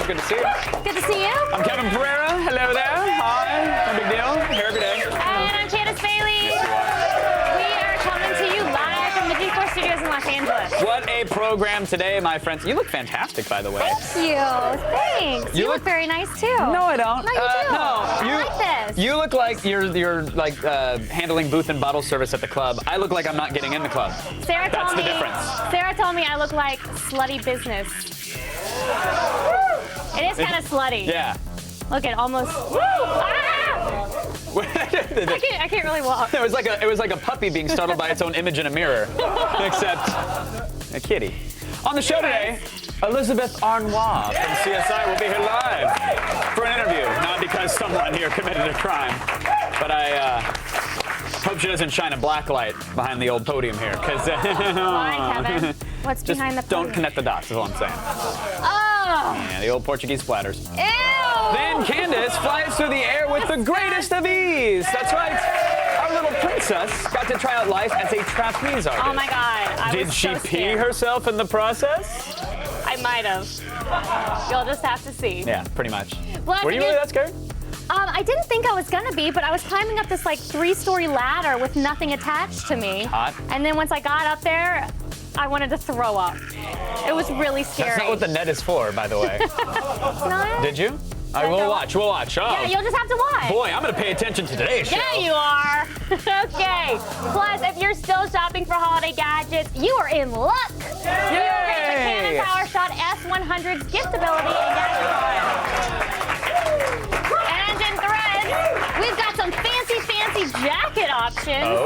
Good to see you. Good to see you. I'm Kevin Pereira. Hello there. Hi. No big deal. Here every day. And I'm Candace Bailey. Yes, you are. We are coming to you live from the G4 Studios in Los Angeles. What a program today, my friends. You look fantastic, by the way. Thank you. Thanks. You look very nice too. No, I don't. No, you do. No, I like this. You look like you're like handling booth and bottle service at the club. I look like I'm not getting in the club. That's the difference. Sarah told me I look like slutty business. It is kind of slutty. Yeah. Look at almost. Woo! Ah! I can't really walk. It was like a puppy being startled by its own image in a mirror, except a kitty. On the show today, Elizabeth Arnois from CSI will be here live for an interview. Not because someone here committed a crime, but I hope she doesn't shine a black light behind the old podium here. Why, Kevin? What's behind the podium? Don't connect the dots, is all I'm saying. Oh! Yeah, the old Portuguese splatters. Ew! Then Candace flies through the air with the greatest of ease. That's right. Our little princess got to try out life as a trapeze artist. Oh my God! Did she pee herself in the process? I might have. You'll just have to see. Yeah, pretty much. Well, Were you really that scared? I didn't think I was gonna be, but I was climbing up this like 3-story ladder with nothing attached to me. Hot. And then once I got up there, I wanted to throw up. It was really scary. That's not what the net is for, by the way. No? Did you? All right, we'll watch. We'll watch. Oh. Yeah, you'll just have to watch. Boy, I'm gonna pay attention to today's show. Yeah, you are. Okay. Plus, if you're still shopping for holiday gadgets, you are in luck. Yay! You will get the Canon PowerShot S100's gift ability and gadget card. And in threads, we've got some fancy jacket options,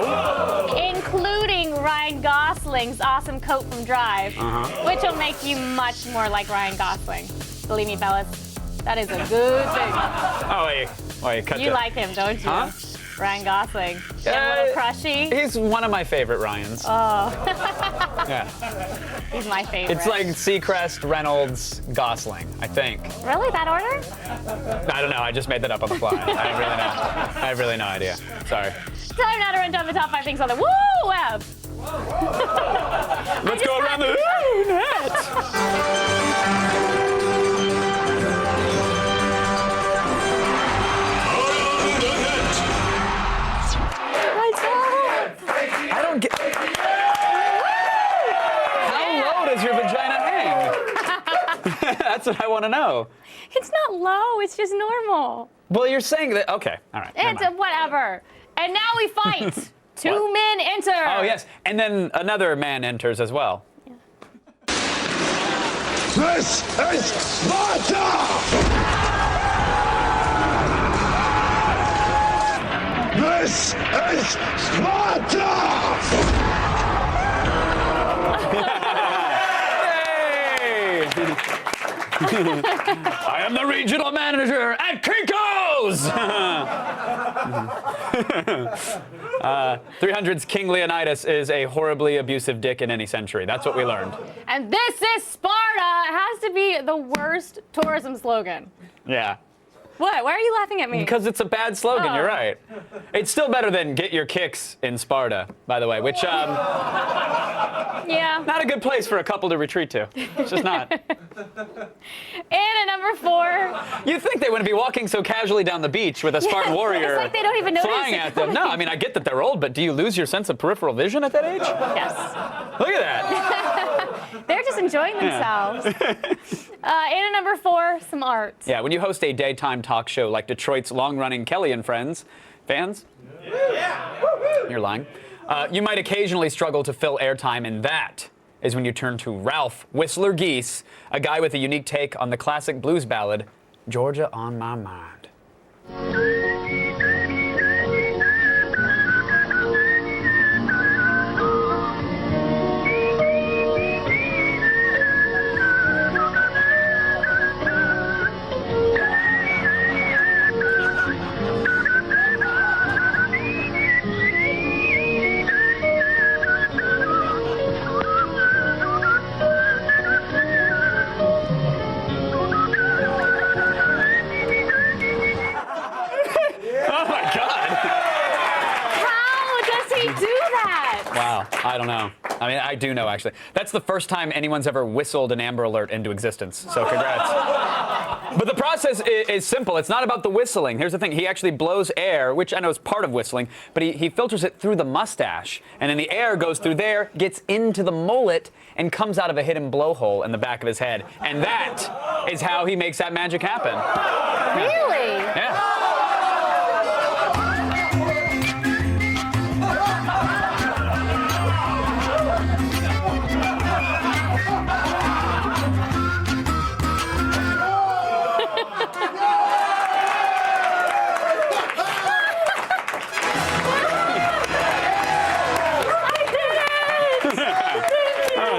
including Ryan Gosling's awesome coat from Drive, which will make you much more like Ryan Gosling. Believe me, fellas, that is a good thing. Oh, wait, cut You like him, don't you? Huh? Ryan Gosling. You have a little crushy? He's one of my favorite Ryans. Oh. Yeah. He's my favorite. It's like Seacrest, Reynolds, Gosling, I think. Really? That order? I don't know. I just made that up on the fly. I have really no idea. Sorry. Time now to run down the top 5 things on the woo web. Let's go around the net. I don't get. How low does your vagina hang? That's what I want to know. It's not low. It's just normal. Well, you're saying that. Okay. All right. It's whatever. And now we fight. 2 men enter. Oh, yes. And then another man enters as well. Yeah. This is Sparta! This is Sparta! Yay! I am the regional manager at Kinko's! 300's King Leonidas is a horribly abusive dick in any century. That's what we learned. And this is Sparta. It has to be the worst tourism slogan. Yeah. What? Why are you laughing at me? Because it's a bad slogan, Oh. You're right. It's still better than get your kicks in Sparta, by the way, which, Yeah. not a good place for a couple to retreat to. It's just not. And at number 4. You'd think they wouldn't be walking so casually down the beach with a Spartan warrior It's like they don't even notice flying it at them. No, I mean, I get that they're old, but do you lose your sense of peripheral vision at that age? Yes. Look at that. They're just enjoying themselves. And at number 4, some art. Yeah, when you host a daytime talk show like Detroit's long-running Kelly and Friends, fans? Yeah. You're lying. You might occasionally struggle to fill airtime, and that is when you turn to Ralph Whistler Geese, a guy with a unique take on the classic blues ballad, Georgia on My Mind. Wow, I don't know. I mean, I do know, actually. That's the first time anyone's ever whistled an Amber Alert into existence, so congrats. But the process is simple. It's not about the whistling. Here's the thing. He actually blows air, which I know is part of whistling, but he filters it through the mustache, and then the air goes through there, gets into the mullet, and comes out of a hidden blowhole in the back of his head. And that is how he makes that magic happen. Really? Yeah.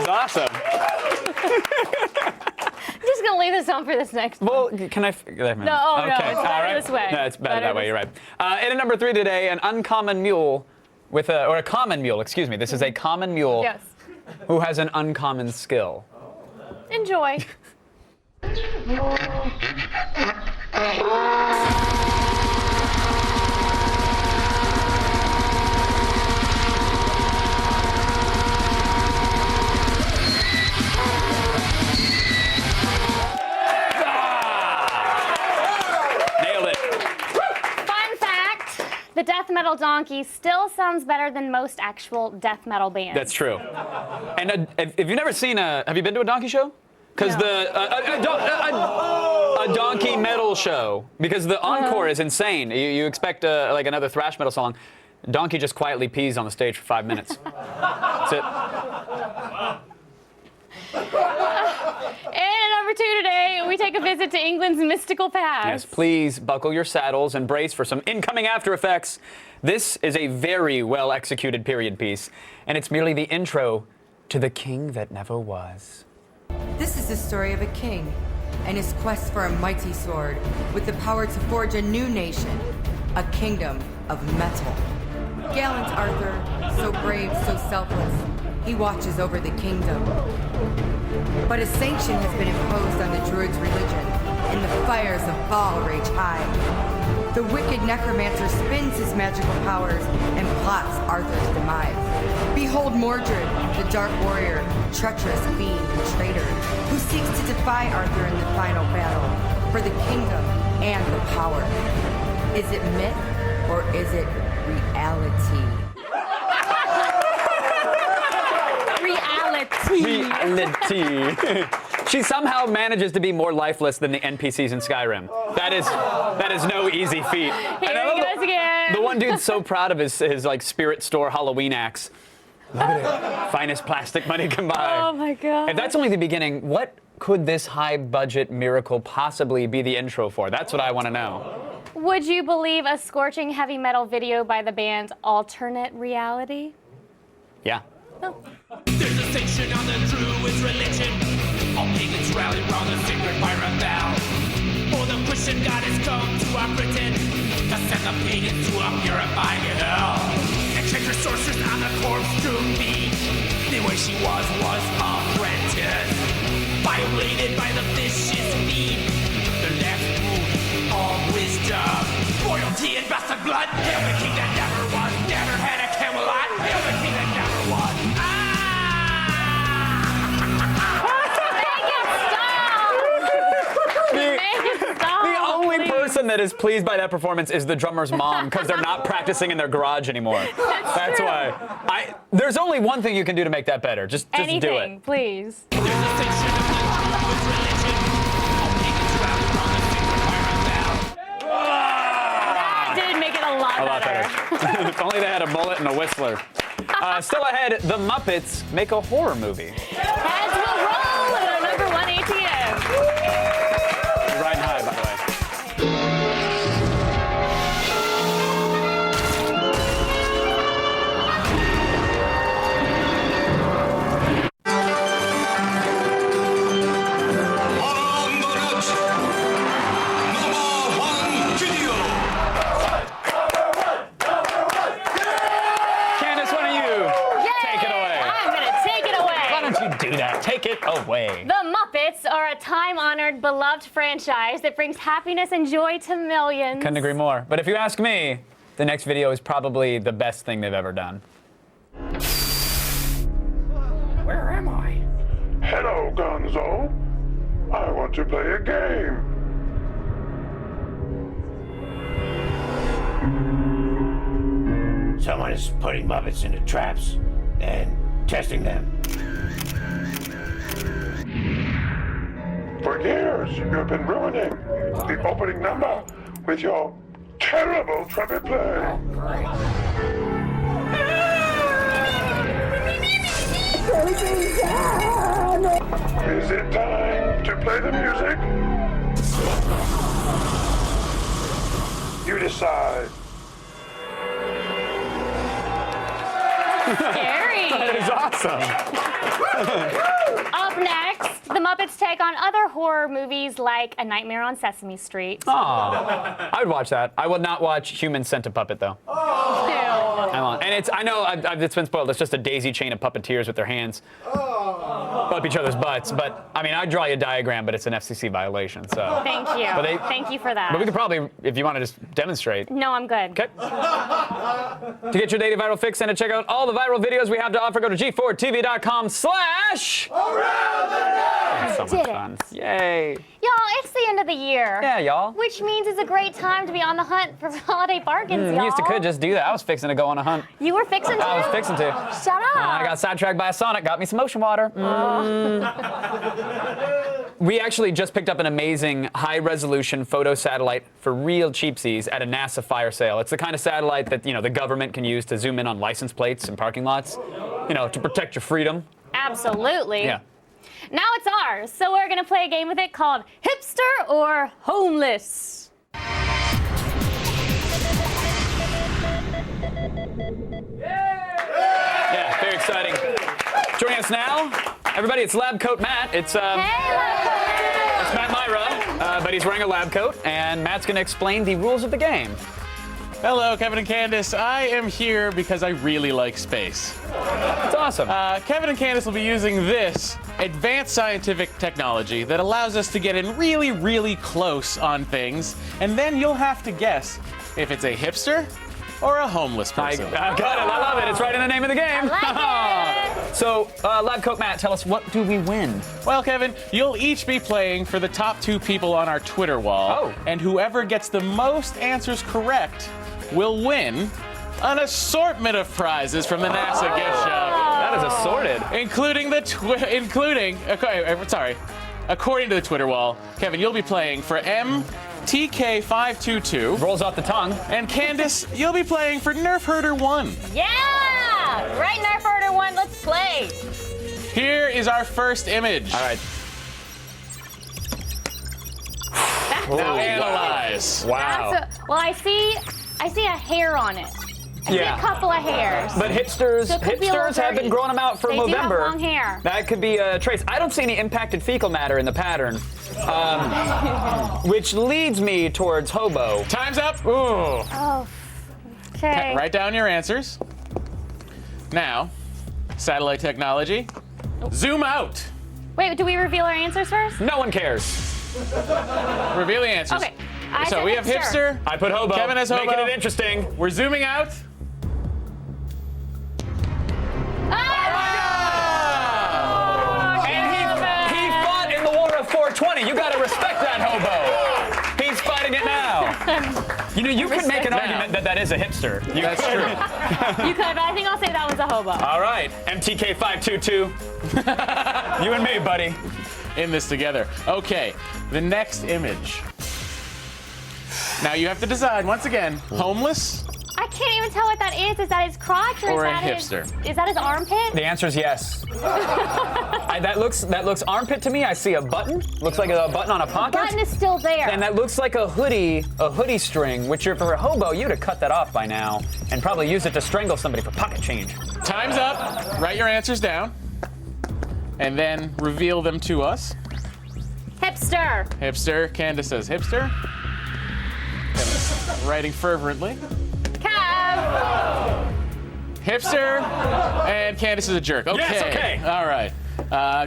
Awesome. I'm just gonna leave this on for this next one. Well, can I? No, it's better this way. No, it's better that way. You're right. In at number 3 today, an uncommon mule or a common mule. Excuse me. This is a common mule Yes. who has an uncommon skill. Enjoy. The death metal donkey still sounds better than most actual death metal bands. That's true. And if you've never seen have you been to a donkey show? Because No. a donkey metal show. Because the encore is insane. You expect like another thrash metal song. Donkey just quietly pees on the stage for 5 minutes. That's it. And at number 2 today, we take a visit to England's mystical past. Yes, please buckle your saddles and brace for some incoming after effects. This is a very well executed period piece, and it's merely the intro to The King That Never Was. This is the story of a king and his quest for a mighty sword with the power to forge a new nation, a kingdom of metal. Gallant Arthur, so brave, so selfless, he watches over the kingdom. But a sanction has been imposed on the druids' religion, and the fires of Baal rage high. The wicked necromancer spins his magical powers and plots Arthur's demise. Behold Mordred, the dark warrior, treacherous fiend and traitor, who seeks to defy Arthur in the final battle for the kingdom and the power. Is it myth or is it reality? Reality. She somehow manages to be more lifeless than the NPCs in Skyrim. That is no easy feat. Here he goes again. The one dude's so proud of his like spirit store Halloween axe. Look at it. Finest plastic money can buy. Oh my God. If that's only the beginning, what could this high budget miracle possibly be the intro for? That's what I want to know. Would you believe a scorching heavy metal video by the band Alternate Reality? Yeah. There's a sanction on the Druid's religion. All pagans rally round the sacred fire bell. For the Christian God has come to our Britain to send the pagans to a purifying hell. And check your sorceress on the corpse-strewn beach. The way she was apprenticed, violated by the vicious fiend. The last rule of wisdom, royalty and bastard blood. Hail the king that never was, never had a Camelot. Hail the king that never was. The only person that is pleased by that performance is the drummer's mom because they're not practicing in their garage anymore. That's why. There's only one thing you can do to make that better. Just do Anything, it. please. There's a section of the Druid's religion. All pagans rally round the sacred fire bell. That did make it a lot better. If only they had a mullet and a whistler. Still ahead, the Muppets make a horror movie. Heads will roll at our number 1 ATM. You're riding high, by the way. Candace, why don't you take it away? I'm gonna take it away. Why don't you do that? Take it away. The Muppets are a time-honored, beloved franchise that brings happiness and joy to millions. Couldn't agree more. But if you ask me, the next video is probably the best thing they've ever done. Hello, Gonzo. I want to play a game. Someone is putting Muppets into traps and testing them. For years, you've been ruining the opening number with your terrible trumpet play. Is it time to play the music? You decide. Scary. That is awesome. Up next, the Muppets take on other horror movies like A Nightmare on Sesame Street. Aw. I would watch that. I would not watch Human Sent a Puppet, though. And I know it's been spoiled. It's just a daisy chain of puppeteers with their hands up each other's butts. But, I mean, I'd draw you a diagram, but it's an FCC violation, so. Thank you. Thank you for that. But we could probably, if you want to just demonstrate. No, I'm good. Okay. To get your daily viral fix and to check out all the viral videos we have to offer, go to g4tv.com/. So much fun. Yay. Y'all, it's the end of the year. Yeah, y'all. Which means it's a great time to be on the hunt for holiday bargains, y'all. You could just do that. I was fixing to go on a hunt. You were fixing to? I was fixing to. Shut up. I got sidetracked by a Sonic, got me some ocean water. We actually just picked up an amazing high-resolution photo satellite for real cheapsies at a NASA fire sale. It's the kind of satellite that, the government can use to zoom in on license plates and parking lots, to protect your freedom. Absolutely. Yeah. Now it's ours, so we're gonna play a game with it called Hipster or Homeless. Yeah, very exciting. Joining us now, everybody, it's Lab Coat Matt. It's Matt Myra, but he's wearing a lab coat, and Matt's gonna explain the rules of the game. Hello, Kevin and Candace. I am here because I really like space. It's awesome. Kevin and Candace will be using this advanced scientific technology that allows us to get in really, really close on things, and then you'll have to guess if it's a hipster or a homeless person. I got it. I love it. It's right in the name of the game. I like it. So, Lab Coat Matt, tell us, what do we win? Well, Kevin, you'll each be playing for the top 2 people on our Twitter wall, Oh. and whoever gets the most answers correct will win an assortment of prizes from the NASA gift shop. That is assorted. According to the Twitter wall, Kevin, you'll be playing for MTK522. Rolls off the tongue. And Candace, you'll be playing for Nerf Herder 1. Yeah! Right, Nerf Herder 1, let's play. Here is our first image. All right. Now analyze. Wow. Well, I see a hair on it. I see a couple of hairs. But hipsters So it could be a little have been dirty. growing them out for They do have November. long hair. That could be a trace. I don't see any impacted fecal matter in the pattern, which leads me towards hobo. Time's up. Ooh. Oh, okay. Write down your answers. Now, satellite technology. Zoom out. Wait, do we reveal our answers first? No one cares. Reveal the answers. Okay. So we have hipster. I put hobo. Kevin has hobo. Making it interesting. We're zooming out. And he fought in the War of 420. You got to respect that hobo. He's fighting it now. You could make an argument that is a hipster. That's true. You could, but I think I'll say that one's a hobo. All right, MTK522. You and me, buddy. In this together. Okay, the next image. Now you have to decide, once again, homeless I can't even tell what that is. Is that his crotch or is a that hipster? Is that his armpit? The answer is yes. That looks armpit to me. I see a button. Looks like a button on a pocket. Button is still there. And that looks like a hoodie string, which if you're a hobo, you'd have cut that off by now and probably use it to strangle somebody for pocket change. Time's up. Write your answers down. And then reveal them to us. Hipster. Hipster. Candace says hipster. Kevin's writing fervently. Kev. Hipster. And Candace is a jerk. Okay. Yes, okay. All right.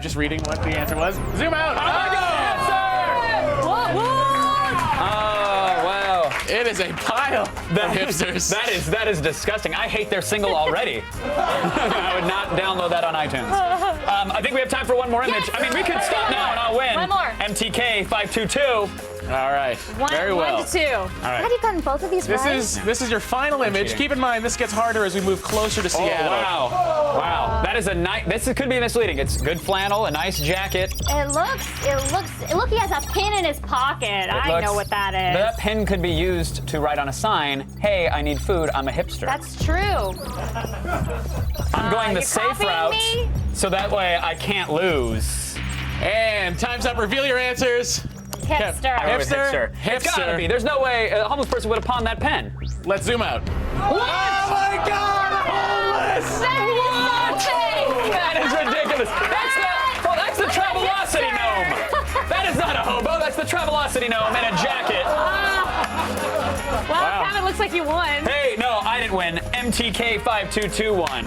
Just reading what the answer was. Zoom out. Oh my God! What? Oh, wow. It is a pile of hipsters. That is disgusting. I hate their single already. I would not download that on iTunes. I think we have time for one more image. Yes. I mean, we could stop now and I'll win. One more. MTK 522. All right. Very well. 1 to 2. right. How do you gotten both of these right? This is your final image. cheating. Keep in mind, this gets harder as we move closer to Oh, Seattle. wow. That is a nice, this could be misleading. It's good flannel, a nice jacket. Look, he has a pin in his pocket. I know what that is. That pin could be used to write on a sign, hey, I need food, I'm a hipster. That's true. I'm going the you're safe copying route, me? so that way I can't lose. And time's up. Reveal your answers. Hipster. I went with Hipster. It's gotta be. There's no way a homeless person would have pawned that pen. Let's zoom out. Oh my God, homeless! That is ridiculous. That's the Travelocity gnome. That is not a hobo. That's the Travelocity gnome in a jacket. Well, Kevin, looks like you won. Hey, no, I didn't win. MTK 522 won.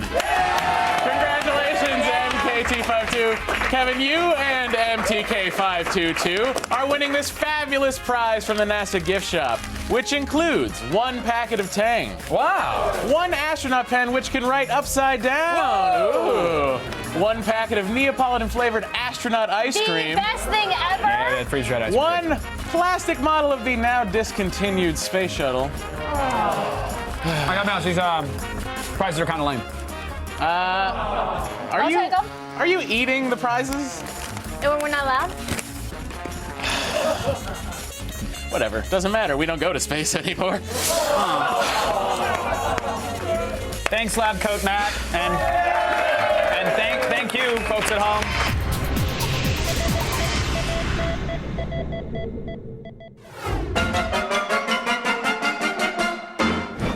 Congratulations, MKT52. Kevin, you and MTK522 are winning this fabulous prize from the NASA gift shop, which includes 1 packet of Tang, Wow. 1 astronaut pen which can write upside down, ooh, 1 packet of Neapolitan-flavored astronaut ice The cream, best thing ever. Yeah, freeze-dried ice cream. 1 plastic model of the now discontinued space shuttle. I got mouse. These prizes are kind of lame. Are you take 'em. are you eating the prizes? And we're not allowed? Whatever, doesn't matter. We don't go to space anymore. Thanks, Lab Coat Matt, and thank you, folks at home.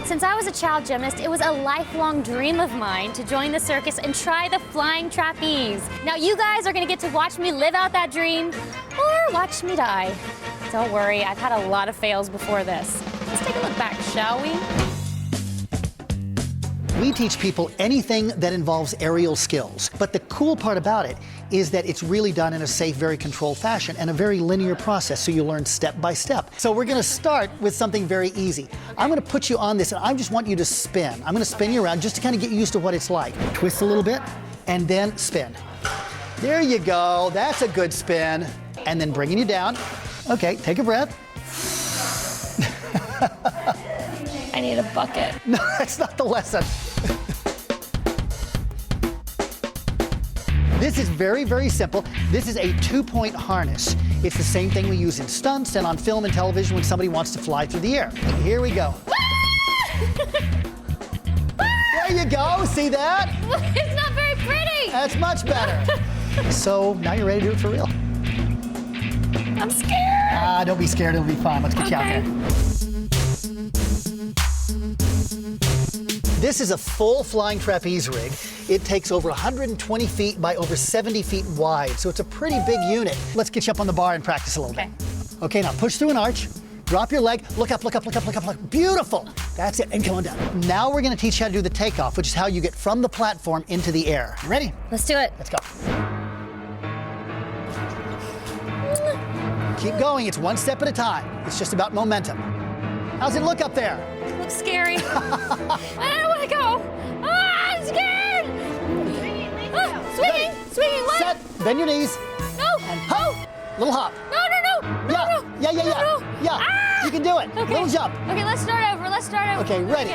Since I was a child gymnast, it was a lifelong dream of mine to join the circus and try the flying trapeze. Now you guys are gonna get to watch me live out that dream or watch me die. Don't worry, I've had a lot of fails before this. Let's take a look back, shall we? We teach people anything that involves aerial skills. But the cool part about it is that it's really done in a safe, very controlled fashion and a very linear process, so you learn step by step. So we're gonna start with something very easy. I'm gonna put you on this and I just want you to spin. I'm gonna spin you around just to kind of get used to what it's like. Twist a little bit and then spin. There you go, that's a good spin. And then bringing you down. Okay, take a breath. I need a bucket. No, that's not the lesson. This is very, very simple. This is a 2-point harness. It's the same thing we use in stunts and on film and television when somebody wants to fly through the air. Here we go. There you go, see that? It's not very pretty. That's much better. So now you're ready to do it for real. I'm scared. Don't be scared, it'll be fun. Let's get you out Okay. there. This is a full flying trapeze rig. It takes over 120 feet by over 70 feet wide, so it's a pretty big unit. Let's get you up on the bar and practice a little bit. Okay, now push through an arch, drop your leg, look up, look up, look up, look up, look up. Beautiful. That's it, and come on down. Now we're gonna teach you how to do the takeoff, which is how you get from the platform into the air. Ready? Let's do it. Let's go. Keep going, it's one step at a time. It's just about momentum. How's it look up there? It looks scary. I don't want to go. Ah, I'm scared. Swinging, swinging, what? Set, bend your knees, No. and hop. Little hop. No. Yeah. No. Yeah. Ah! You can do it. Okay. Little jump. Okay, let's start over. Okay, ready.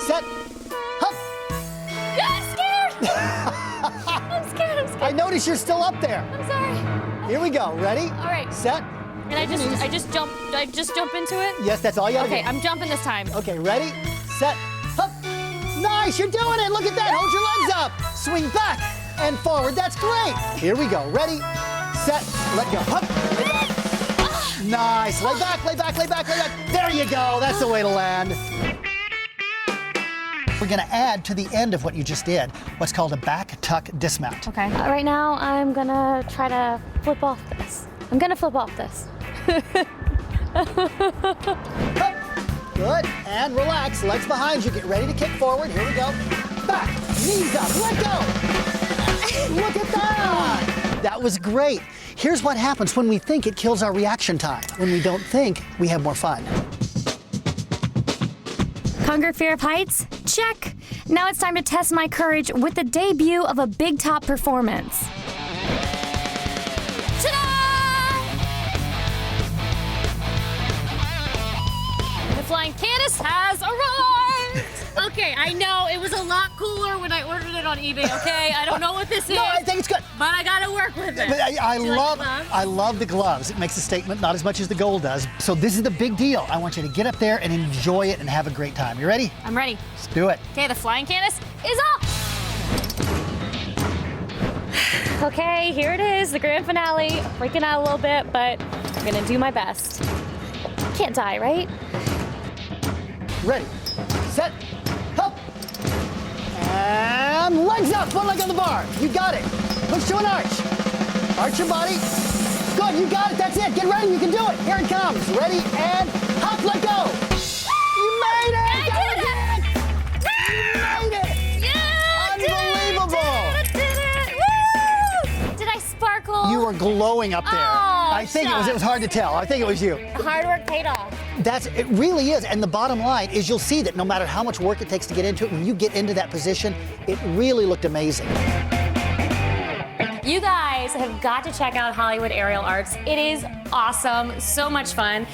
Set, hop. I'm scared. I'm scared. I notice you're still up there. I'm sorry. Here we go. Ready? All right. Set. And I just jump into it? Yes, that's all you gotta Okay, do. I'm jumping this time. Okay, ready? Set. Hop. Nice, you're doing it. Look at that. Hold your legs up. Swing back and forward. That's great. Here we go. Ready? Set. Let go. Hop. Nice. Lay back, lay back, lay back, lay back. There you go. That's the way to land. We're gonna add to the end of what you just did what's called a back tuck dismount. Okay. Right now, I'm gonna try to flip off this. Good, and relax, legs behind you, get ready to kick forward, here we go. Back, knees up, let go. Look at that. That was great. Here's what happens when we think it kills our reaction time. When we don't think, we have more fun. Hunger, fear of heights? Check. Now it's time to test my courage with the debut of a big top performance. The flying Candace has arrived. Okay, I know it was a lot cooler when I ordered it on eBay. Okay, I don't know what this is. No, I think it's good. But I gotta work with it. But I Do you like the gloves? I love the gloves. It makes a statement, not as much as the gold does. So this is the big deal. I want you to get up there and enjoy it and have a great time. You ready? I'm ready. Let's do it. Okay, the flying Candace is up. Okay, here it is, the grand finale. Freaking out a little bit, but I'm gonna do my best. Can't die, right? Ready, set, up. And legs up, one leg on the bar. You got it. Push to an arch. Arch your body. Good, you got it, that's it. Get ready, you can do it. Here it comes. Ready, and hop, let go. You made it! I did it! You made it! Yeah, Unbelievable! I did it! Woo! Did I sparkle? You were glowing up there. Oh, I think it was hard to tell. I think it was you. Hard work paid off. It really is. And the bottom line is you'll see that no matter how much work it takes to get into it, when you get into that position, it really looked amazing. You guys have got to check out Hollywood Aerial Arts. It is awesome, so much fun.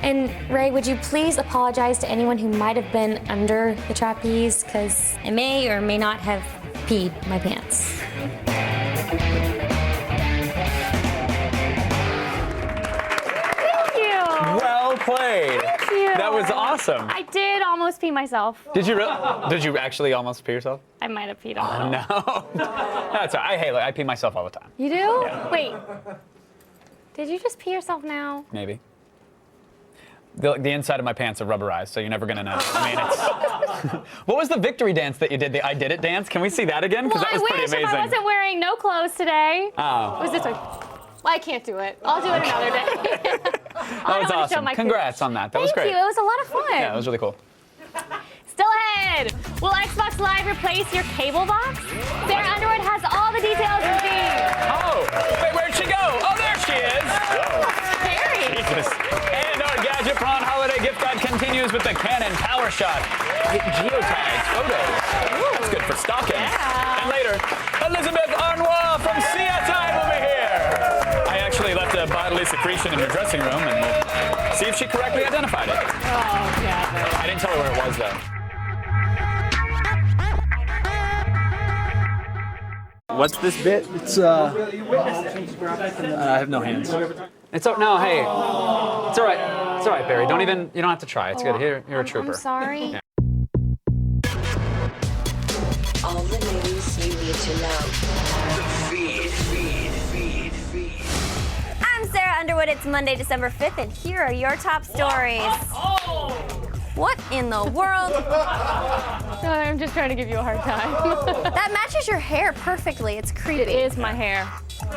And Ray, would you please apologize to anyone who might have been under the trapeze, because I may or may not have peed my pants. Thank you. Well played. Thank you. That was awesome. I did almost pee myself. Did you really? Did you actually almost pee yourself? I might have peed a little. No. That's all right. Hey, look, I pee myself all the time. You do? Yeah. Wait. Did you just pee yourself now? Maybe. The inside of my pants are rubberized, so you're never gonna know. I mean, it's. What was the victory dance that you did? The I did it dance? Can we see that again? Because that was pretty amazing. I wish if I wasn't wearing no clothes today. Oh. It was this way. Well, I can't do it. I'll do it another day. That was awesome. Congrats on that. That was great. Thank you. It was a lot of fun. Yeah, it was really cool. Still ahead. Will Xbox Live replace your cable box? Sarah Underwood has all the details of these. Oh, wait, where'd she go? Oh, there she is. Carrie. Jesus. And our Gadget Prawn Holiday gift guide continues with the Canon Power Shot. It geotags photos. That's good for stalking. Yeah. And later, Elizabeth Arnois from CSI will be here. I actually left a bodily secretion in her dressing room, and we'll see if she correctly identified it. Oh, yeah. I didn't tell her where it was, though. What's this bit? It's I have no hands. It's no, hey, it's all right. It's all right, Barry. You don't have to try. It's good. You're a trooper. I'm sorry. Yeah. All the news you need to know. Feed. I'm Sarah Underwood. It's Monday, December 5th, and here are your top stories. What in the world? I'm just trying to give you a hard time. That matches your hair perfectly. It's creepy. It is my hair.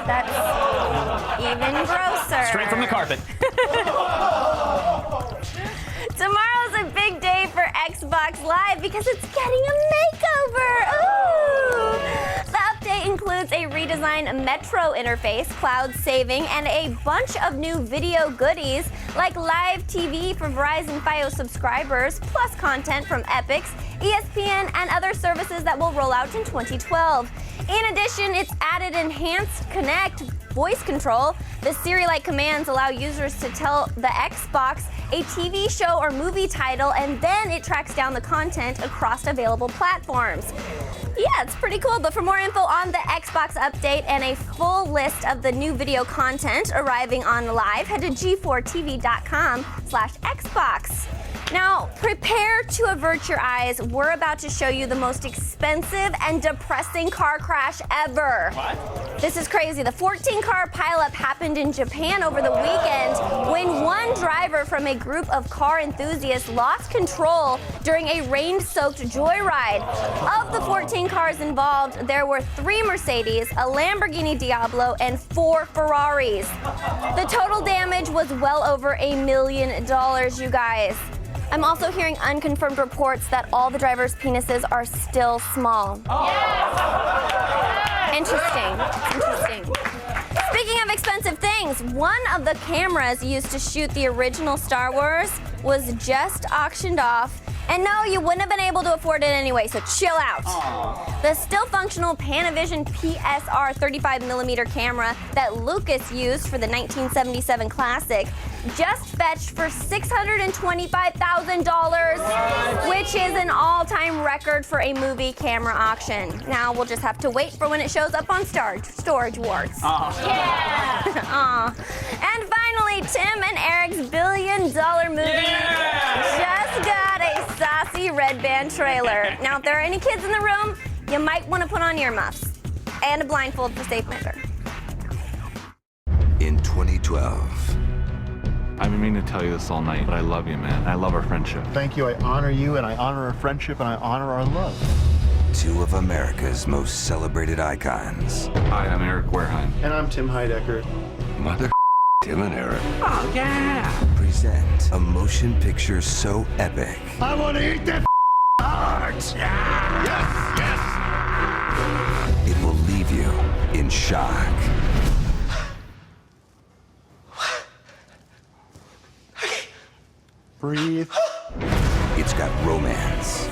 That's even grosser. Straight from the carpet. Tomorrow's a big day for Xbox Live because it's getting a makeover. Ooh! The update includes a redesigned Metro interface, cloud saving, and a bunch of new video goodies like live TV for Verizon Fios subscribers, plus content from Epix, ESPN, and other services that will roll out in 2012. In addition, it's added Enhanced Connect voice control. The Siri-like commands allow users to tell the Xbox a TV show or movie title, and then it tracks down the content across available platforms. Yeah, it's pretty cool, but for more info on the Xbox update and a full list of the new video content arriving on Live, head to g4tv.com/Xbox. Now, prepare to avert your eyes. We're about to show you the most expensive and depressing car crash ever. What? This is crazy. The 14-car pileup happened in Japan over the weekend when one driver from a group of car enthusiasts lost control during a rain-soaked joyride. Of the 14 cars involved, there were 3 Mercedes, a Lamborghini Diablo, and 4 Ferraris. The total damage was well over $1 million, you guys. I'm also hearing unconfirmed reports that all the drivers' penises are still small. Interesting. Speaking of expensive things, one of the cameras used to shoot the original Star Wars was just auctioned off And no, you wouldn't have been able to afford it anyway, so chill out. The still functional Panavision PSR 35mm camera that Lucas used for the 1977 classic just fetched for $625,000, which is an all-time record for a movie camera auction. Now we'll just have to wait for when it shows up on Storage Wars. Yeah! And finally, Tim and Eric's billion-dollar movie just got a saucy red band trailer. Now, if there are any kids in the room, you might want to put on earmuffs and a blindfold for safe measure. In 2012. I've been meaning to tell you this all night, but I love you, man. I love our friendship. Thank you. I honor you, and I honor our friendship, and I honor our love. Two of America's most celebrated icons. Hi, I'm Eric Wareheim. And I'm Tim Heidecker. Mother Tim and Eric. Oh, yeah. Present a motion picture so epic. I want to eat that heart. Yeah. Yes. It will leave you in shock. Breathe. It's got romance.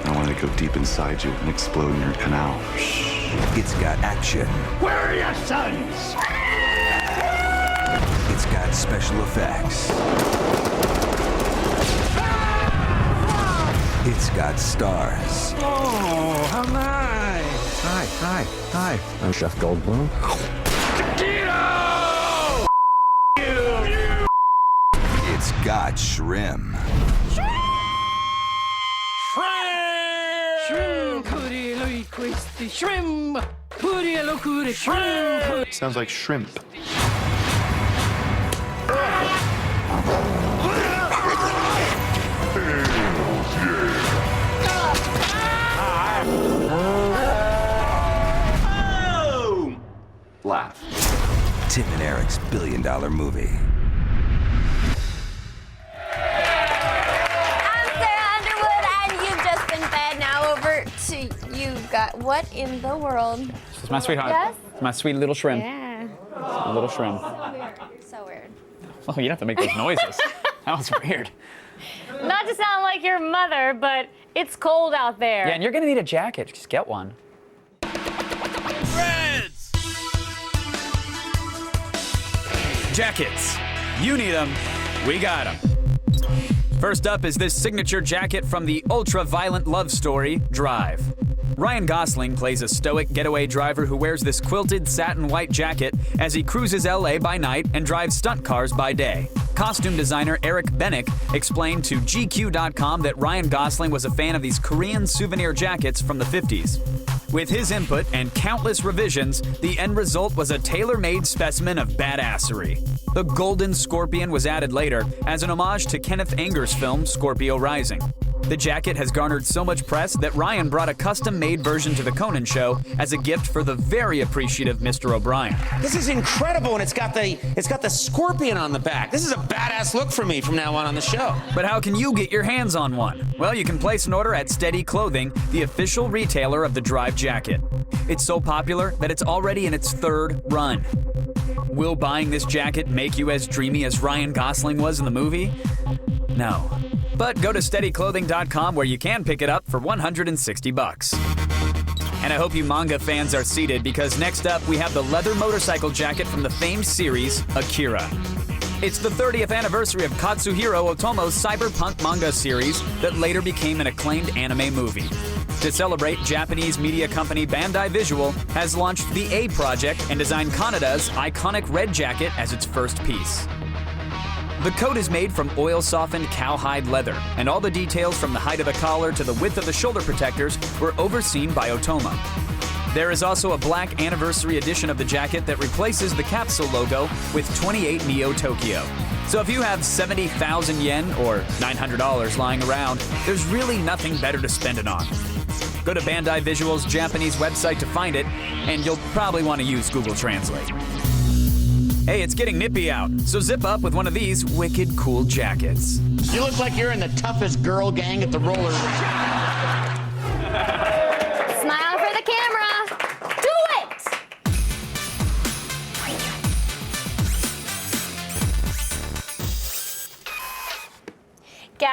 I want to go deep inside you and explode in your canal. It's got action. Where are your sons? It's got special effects. It's got stars. Oh, how nice. Hi. I'm Chef Goldblum. It's got shrimp. Shrimp, puri lui questi shrimp, puri lo curi shrimp. Sounds like shrimp. Laugh. Tim and Eric's billion-dollar movie. What in the world? This is my sweetheart. Yes? It's my sweet little shrimp. Yeah. A little shrimp. So weird. Oh, you don't have to make those noises. That was weird. Not to sound like your mother, but it's cold out there. Yeah, and you're gonna need a jacket. Just get one. Friends! Jackets. You need them. We got them. First up is this signature jacket from the ultra-violent love story, Drive. Ryan Gosling plays a stoic getaway driver who wears this quilted satin white jacket as he cruises LA by night and drives stunt cars by day. Costume designer Eric Bennick explained to GQ.com that Ryan Gosling was a fan of these Korean souvenir jackets from the 50s. With his input and countless revisions, the end result was a tailor-made specimen of badassery. The Golden Scorpion was added later as an homage to Kenneth Anger's film Scorpio Rising. The jacket has garnered so much press that Ryan brought a custom-made version to the Conan show as a gift for the very appreciative Mr. O'Brien. This is incredible, and it's got the scorpion on the back. This is a badass look for me from now on the show. But how can you get your hands on one? Well, you can place an order at Steady Clothing, the official retailer of the Drive jacket. It's so popular that it's already in its third run. Will buying this jacket make you as dreamy as Ryan Gosling was in the movie? No. But go to steadyclothing.com where you can pick it up for $160. And I hope you manga fans are seated because next up we have the leather motorcycle jacket from the famed series Akira. It's the 30th anniversary of Katsuhiro Otomo's cyberpunk manga series that later became an acclaimed anime movie. To celebrate, Japanese media company Bandai Visual has launched the A Project and designed Kanada's iconic red jacket as its first piece. The coat is made from oil-softened cowhide leather, and all the details from the height of the collar to the width of the shoulder protectors were overseen by Otomo. There is also a black anniversary edition of the jacket that replaces the capsule logo with 28 Neo Tokyo. So if you have 70,000 yen or $900 lying around, there's really nothing better to spend it on. Go to Bandai Visual's Japanese website to find it, and you'll probably want to use Google Translate. Hey, it's getting nippy out, so zip up with one of these wicked cool jackets. You look like you're in the toughest girl gang at the roller. Smile for the camera. Do it!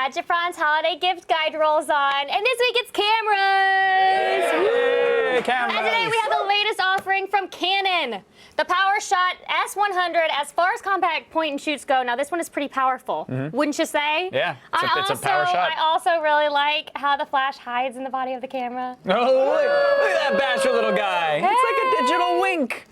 Gadget Fran's holiday gift guide rolls on, and this week it's cameras. Yay, cameras. And today we have the latest offering from Canon, the PowerShot S100. As far as compact point and shoots go, now this one is pretty powerful, wouldn't you say? Yeah, it's a power shot. I also really like how the flash hides in the body of the camera. Oh, look at that bashful little guy. It's like a digital wink.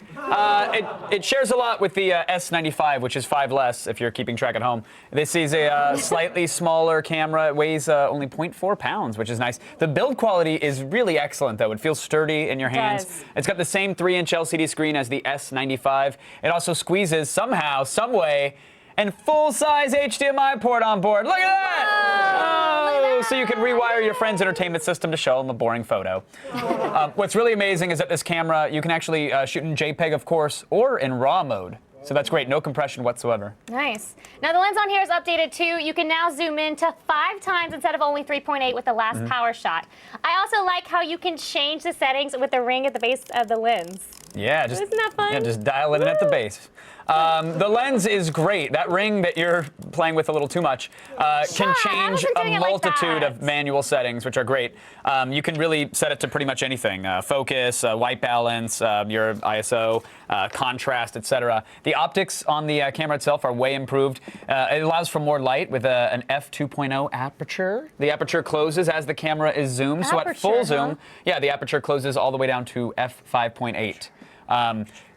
It shares a lot with the S95, which is 5 less if you're keeping track at home. This is a slightly smaller camera. It weighs only 0.4 pounds, which is nice. The build quality is really excellent, though. It feels sturdy in your hands. Does. It's got the same 3-inch LCD screen as the S95. It also squeezes somehow, some way, and full-size HDMI port on board. Look at that! So you can rewire your friend's entertainment system to show them a boring photo. What's really amazing is that this camera, you can actually shoot in JPEG, of course, or in RAW mode. So that's great, no compression whatsoever. Nice. Now the lens on here is updated too. You can now zoom in to 5 times instead of only 3.8 with the last power shot. I also like how you can change the settings with the ring at the base of the lens. Yeah, Isn't that fun? Yeah, just dial it in at the base. The lens is great. That ring that you're playing with a little too much can change a multitude of manual settings, which are great. You can really set it to pretty much anything. Focus, white balance, your ISO, contrast, etc. The optics on the camera itself are way improved. It allows for more light with an f2.0 aperture. The aperture closes as the camera is zoomed. So at full zoom, yeah, the aperture closes all the way down to f5.8.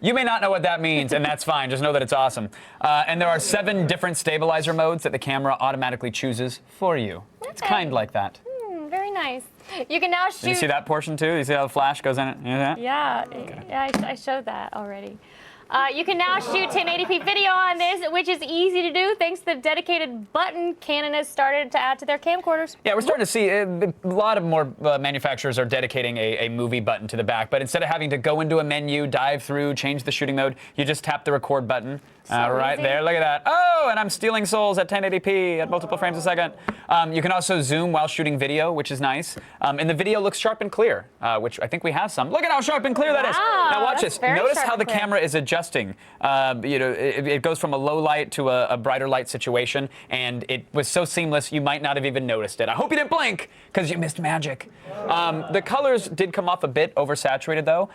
You may not know what that means, and that's fine. Just know that it's awesome. And there are 7 different stabilizer modes that the camera automatically chooses for you. It's kind like that. Very nice. You can now shoot. You see that portion too? You see how the flash goes in it? You know that? Yeah, yeah, I showed that already. You can now shoot 1080p video on this, which is easy to do thanks to the dedicated button Canon has started to add to their camcorders. Yeah, we're starting to see a lot of more manufacturers are dedicating a movie button to the back, but instead of having to go into a menu, dive through, change the shooting mode, you just tap the record button. Right there, look at that. Oh, and I'm stealing souls at 1080p at multiple frames a second. You can also zoom while shooting video, which is nice. And the video looks sharp and clear, which I think we have some. Look at how sharp and clear that is. Now watch this. Notice how the camera is adjusting. It goes from a low light to a brighter light situation, and it was so seamless you might not have even noticed it. I hope you didn't blink, because you missed magic. The colors did come off a bit oversaturated, though.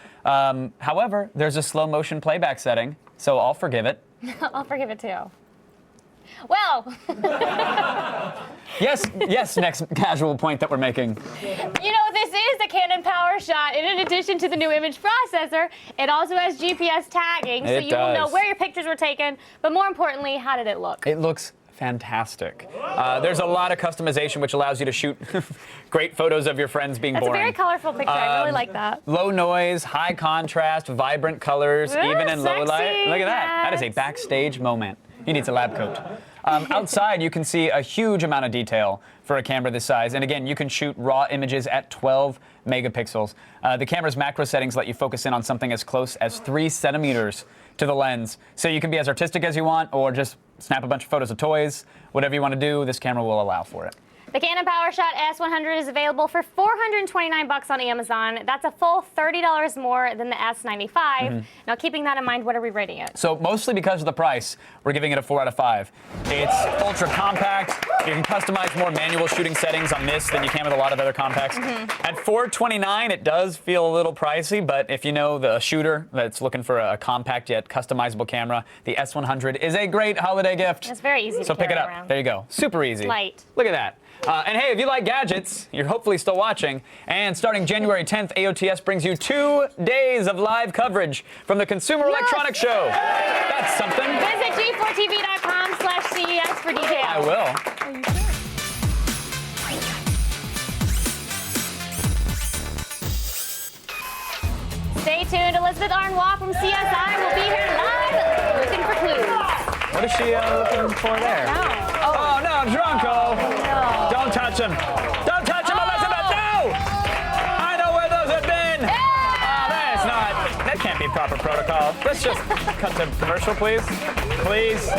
However, there's a slow motion playback setting, so I'll forgive it. I'll forgive it too. Well. Yes, next casual point that we're making. You know, this is the Canon PowerShot. In addition to the new image processor, it also has GPS tagging, so you will know where your pictures were taken, but more importantly, how did it look? It looks fantastic. There's a lot of customization which allows you to shoot great photos of your friends being boring. That's a very colorful picture. I really like that. Low noise, high contrast, vibrant colors, even in low light. Look at that. That is a backstage moment. He needs a lab coat. Outside, you can see a huge amount of detail for a camera this size. And again, you can shoot raw images at 12 megapixels. The camera's macro settings let you focus in on something as close as 3 centimeters to the lens. So you can be as artistic as you want, or just snap a bunch of photos of toys. Whatever you want to do, this camera will allow for it. The Canon PowerShot S100 is available for $429 on Amazon. That's a full $30 more than the S95. Now, keeping that in mind, what are we rating it? So mostly because of the price, we're giving it a 4 out of 5. It's ultra compact. You can customize more manual shooting settings on this than you can with a lot of other compacts. At $429, it does feel a little pricey, but if you know the shooter that's looking for a compact yet customizable camera, the S100 is a great holiday gift. It's very easy to pick it up. around. There you go. Super easy. Light. Look at that. And hey, if you like gadgets, you're hopefully still watching. And starting January 10th, AOTS brings you 2 days of live coverage from the Consumer Electronics Show. That's something. Visit g4tv.com/CES for details. I will. Stay tuned. Elizabeth Arnois from CSI will be here live looking for clues. What is she looking for there? Oh, no, Drunko. No. Don't touch him. Don't touch him, Elizabeth. No! I know where those have been. That's not. That can't be proper protocol. Let's just cut to commercial, please. Please.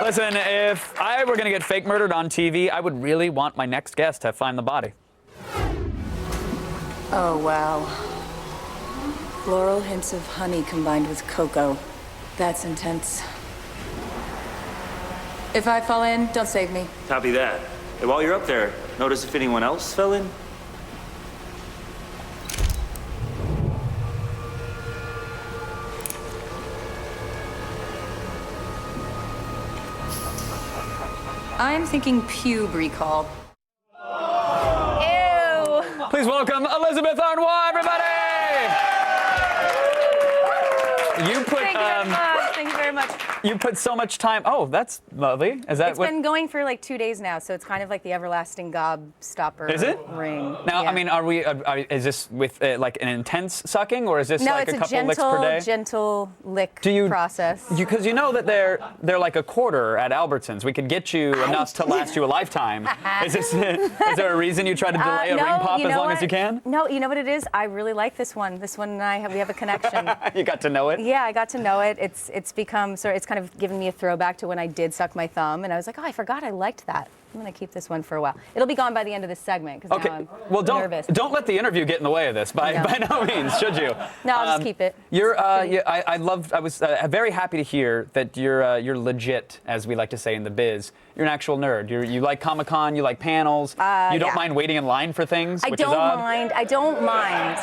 Listen, if I were going to get fake murdered on TV, I would really want my next guest to find the body. Oh, wow. Floral hints of honey combined with cocoa. That's intense. If I fall in, don't save me. Copy that. Hey, while you're up there, notice if anyone else fell in? I'm thinking pube recall. Ew. Please welcome Elizabeth Arnois, everybody! You put Thank you very much. You put so much time. Oh, that's lovely. Is that It's been going for like 2 days now, so it's kind of like the everlasting gob stopper Is it? ring. Now, Yeah. I mean, is this with like an intense sucking, or is this No, like it's a couple licks per day? gentle lick process. Because you know that they're like a quarter at Albertsons. We could get you enough to last you a lifetime. Is there a reason you try to delay a no, ring pop you as know long as what? you can? No, you know what it is? I really like this one. This one and we have a connection. You got to know it? Yeah, I got to know it. It's become it's kind of given me a throwback to when I did suck my thumb, and I was like, oh, I forgot I liked that. I'm gonna keep this one for a while. It'll be gone by the end of this segment because now I'm nervous. Don't let the interview get in the way of this. By no means should you. No, I'll just keep it. I was very happy to hear that you're legit, as we like to say in the biz. You're an actual nerd. You like Comic-Con. You like panels. You don't mind waiting in line for things. Which is odd. I don't mind.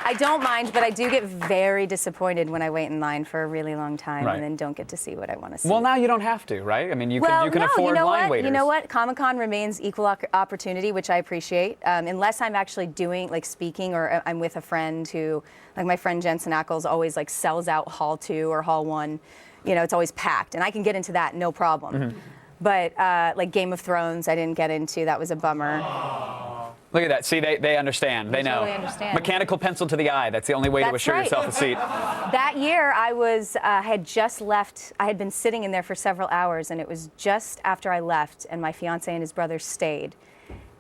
I don't mind, but I do get very disappointed when I wait in line for a really long time Right. and then don't get to see what I want to see. Well, now you don't have to, right? I mean, you can afford line waiters. You know what? Comic-Con remains equal opportunity, which I appreciate. Unless I'm actually doing, like, speaking or I'm with a friend who, like my friend Jensen Ackles always, like, sells out Hall 2 or Hall 1. You know, it's always packed. And I can get into that, no problem. Mm-hmm. But, like, Game of Thrones, I didn't get into. That was a bummer. Look at that. See, they understand. They know. totally understand. Mechanical pencil to the eye. That's the only way to That's assure right. yourself a seat. That year, I had just left. I had been sitting in there for several hours, and it was just after I left, and my fiance and his brother stayed,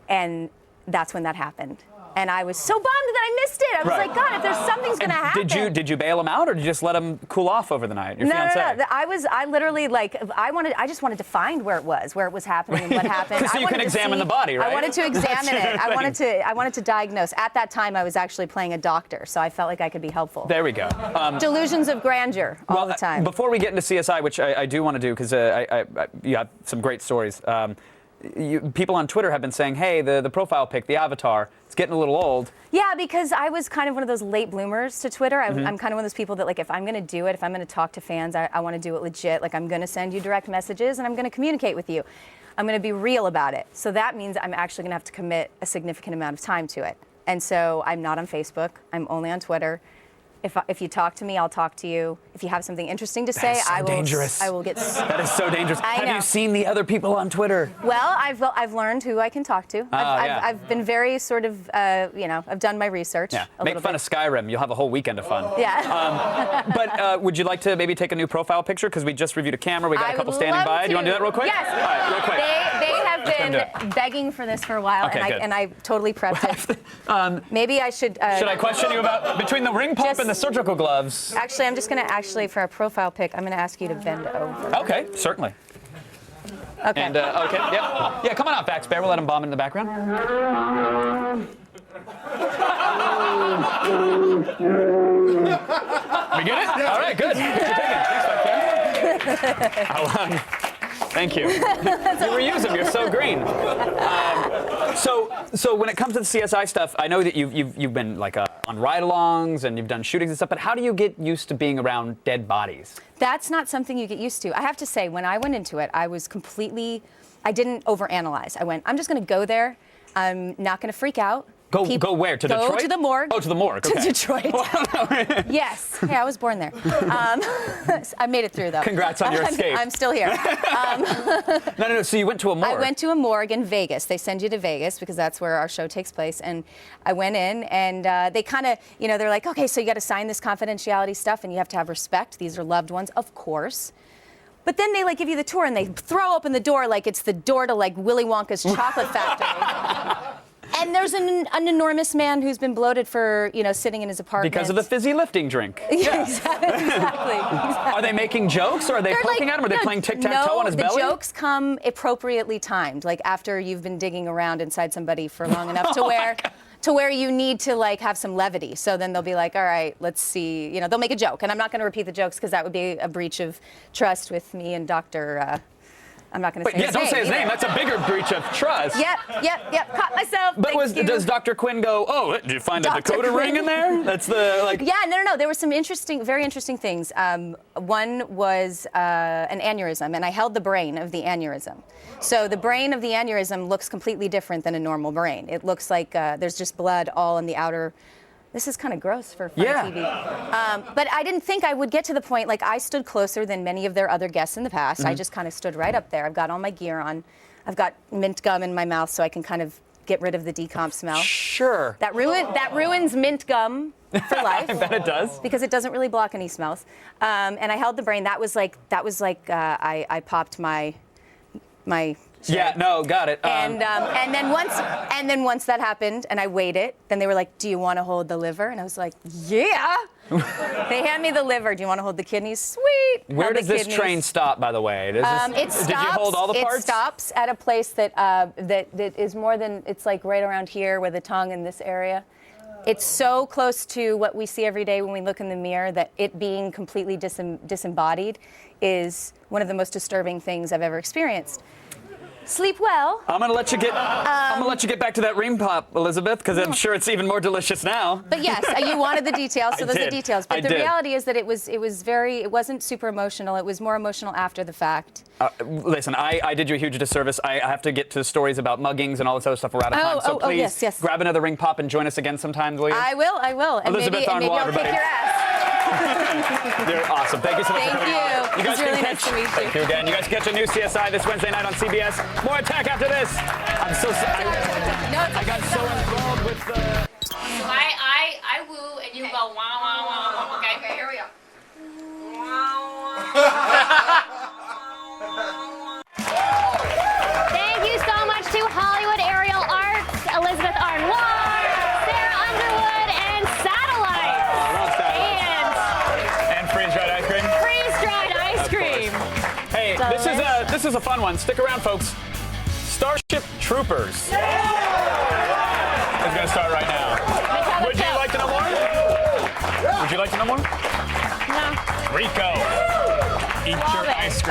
and that's when that happened. And I was so bummed that I missed it. I was Right. like, God, if there's something's gonna happen. Did you bail him out, or did you just let him cool off over the night? Your No. fiance? I literally I just wanted to find where it was happening and what happened. So you can examine the body, right? I wanted to examine That's it. I wanted to diagnose. At that time, I was actually playing a doctor, so I felt like I could be helpful. There we go. Delusions of grandeur all the time. Before we get into CSI, which I do want to do, because you have some great stories. People on Twitter have been saying, hey, the profile pic, the avatar, it's getting a little old. Yeah, because I was kind of one of those late bloomers to Twitter. I'm kind of one of those people that, like, if I'm going to do it, if I'm going to talk to fans, I want to do it legit. Like, I'm going to send you direct messages, and I'm going to communicate with you. I'm going to be real about it. So that means I'm actually going to have to commit a significant amount of time to it. And so I'm not on Facebook. I'm only on Twitter. If you talk to me, I'll talk to you. If you have something interesting to say, I will. Dangerous. I will get. That is so dangerous. I know. Have you seen the other people on Twitter? Well, I've learned who I can talk to. yeah. I've been very sort of, I've done my research. Yeah. a Make little fun bit. of Skyrim. You'll have a whole weekend of fun. Yeah. But would you like to maybe take a new profile picture? Because we just reviewed a camera. We got a couple standing by. Do you want to do that real quick? Yes. All right, real quick. They have been begging for this for a while, Okay, good. and I totally prepped it. Maybe I should. Should I question you about between the ring pump and the surgical gloves? Actually, I'm just going to for a profile pic, I'm going to ask you to bend over. Okay, certainly. Okay. And okay, yep. Yeah, come on out, Bax Bear. We'll let him bomb in the background. We get it? All right, good. Thanks for taking it. Thanks, Back Bear. Thank you. You reuse them. You're so green. So when it comes to the CSI stuff, I know that you've been like on ride-alongs and you've done shootings and stuff. But how do you get used to being around dead bodies? That's not something you get used to. I have to say, when I went into it, I didn't overanalyze. I went, I'm just going to go there. I'm not going to freak out. Go where? To Detroit? Go to the morgue. Oh, to the morgue. Okay. To Detroit. Yes. Yeah, I was born there. I made it through, though. Congrats on your escape. I'm still here. No. So you went to a morgue. I went to a morgue in Vegas. They send you to Vegas because that's where our show takes place. And I went in, and they kind of, they're like, okay, so you got to sign this confidentiality stuff, and you have to have respect. These are loved ones, of course. But then they give you the tour, and they throw open the door like it's the door to Willy Wonka's chocolate factory. And there's an enormous man who's been bloated for, sitting in his apartment. Because of the fizzy lifting drink. Yeah, exactly. Are they making jokes, or are they poking at him? Are they playing tic-tac-toe on his belly? No, the jokes come appropriately timed, like after you've been digging around inside somebody for long enough to to where you need to like have some levity. So then they'll be like, all right, let's see, you know, they'll make a joke. And I'm not going to repeat the jokes because that would be a breach of trust with me and Dr. I'm not going to say his name. Don't say his name. That's a bigger breach of trust. Yep. Caught myself. But Thank you. does Dr. Quinn go, oh, did you find a Dakota ring in there? That's the, like... Yeah, no. There were some very interesting things. One was an aneurysm, and I held the brain of the aneurysm. So the brain of the aneurysm looks completely different than a normal brain. It looks like there's just blood all in the outer... This is kind of gross for funny TV. But I didn't think I would get to the point, like I stood closer than many of their other guests in the past. I just kind of stood right up there. I've got all my gear on. I've got mint gum in my mouth so I can kind of get rid of the decomp smell. Sure. That ruins mint gum for life. I bet it does. Because it doesn't really block any smells. And I held the brain. That was like I popped my Yeah, no, got it. And then once that happened and I weighed it, then they were like, do you want to hold the liver? And I was like, yeah. They hand me the liver. Do you want to hold the kidneys? Sweet. Where does this train stop, by the way? It stops. Did you hold all the parts? It stops at a place that is more than, it's like right around here with the tongue in this area. It's so close to what we see every day when we look in the mirror that it being completely disembodied is one of the most disturbing things I've ever experienced. Sleep well. I'm gonna let you get back to that ring pop, Elizabeth, because I'm sure it's even more delicious now. But yes, you wanted the details, so those are the details. But the reality is that it wasn't super emotional. It was more emotional after the fact. Listen, I did you a huge disservice. I have to get to stories about muggings and all this other stuff. We're out of time. So please grab another ring pop and join us again sometime, will you? I will. And Elizabeth maybe I'll kick your ass. You're awesome. Thank you so much for coming on. You guys really nice to meet you. Thank you again. You guys catch a new CSI this Wednesday night on CBS. More Attack after this. I'm so sorry. I got so involved with the... So I woo and you go wah wah wah. Okay, here we go. Thank you so much to Hollywood Aerial Arts, Elizabeth Arnoir, Sarah Underwood, and Satellite. And freeze-dried ice cream. Freeze-dried ice cream. Hey, this is a fun one. Stick around, folks. Starship Troopers. It's gonna start right now. Would you like to know more? Would you like to know more? No. Rico. Eat your ice cream.